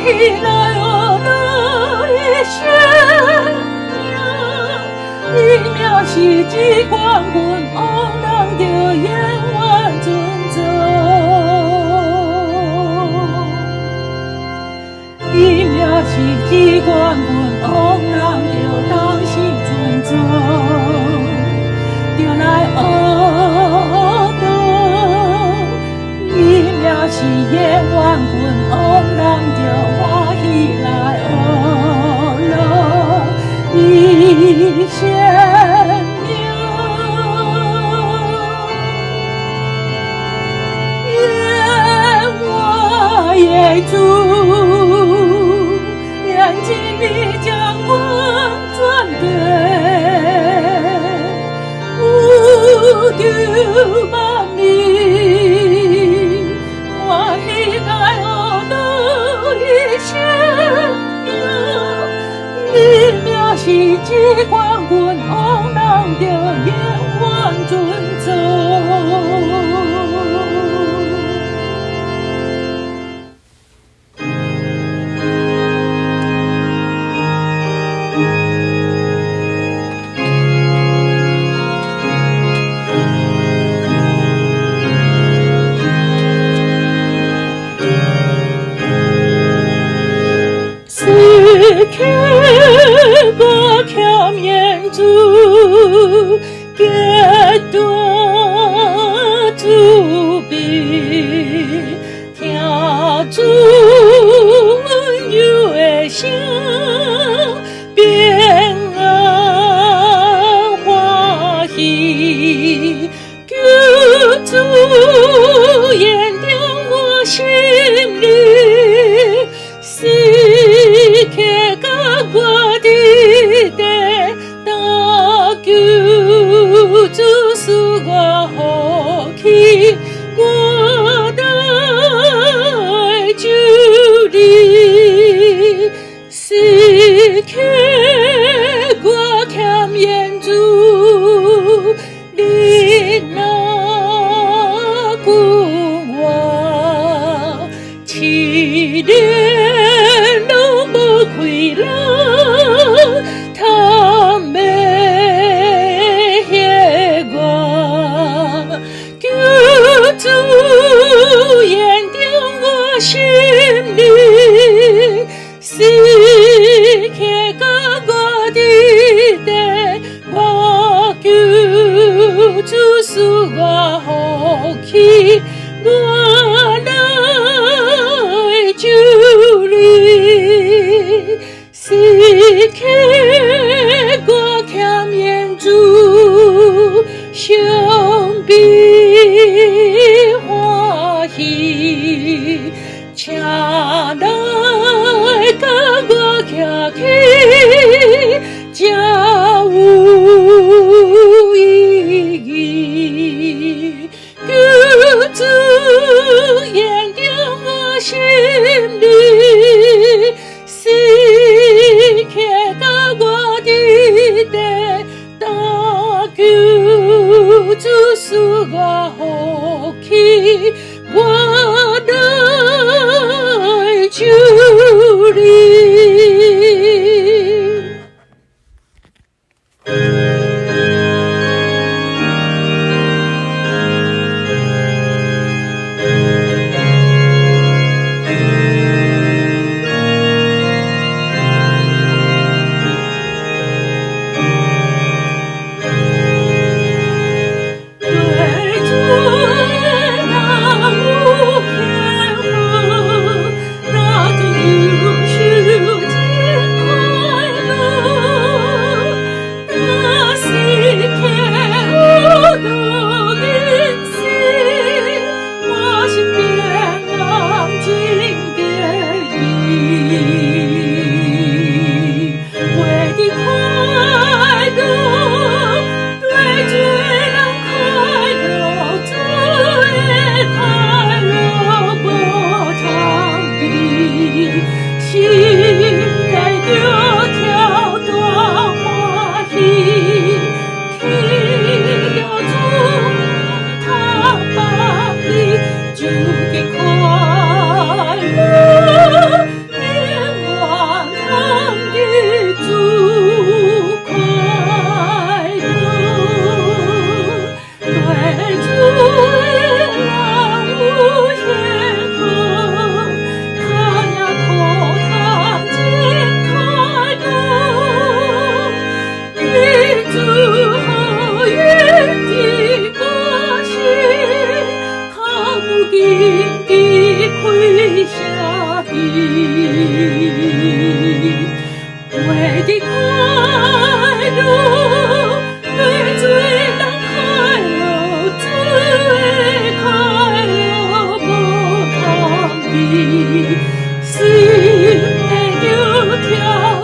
喜来了一些一秒希冀光棍昂浪的眼弯尊走，一秒希冀光棍昂浪的当心尊走，就来一秒希眼弯棍昂浪的我喜来了一些耶主，眼睛里将光转对，无丢把你，我喜来了一些一秒希冀光棍昂浪的眼弯尊走。我看面主给多主笔，听主有的声，变安欢喜，救主验定我心里。我的大救主是我好奇，我的主里是刻我看眼主你那顾我起脸都不亏了。他没我，救主验定我心里，是刻我的地，我救主是我好奇，我来主里。是刻我看面主，相比欢喜，请来跟我徛起，家有意义，救主验定我心里。是刻我的地，大救主是我好奇，我来主里。那就家。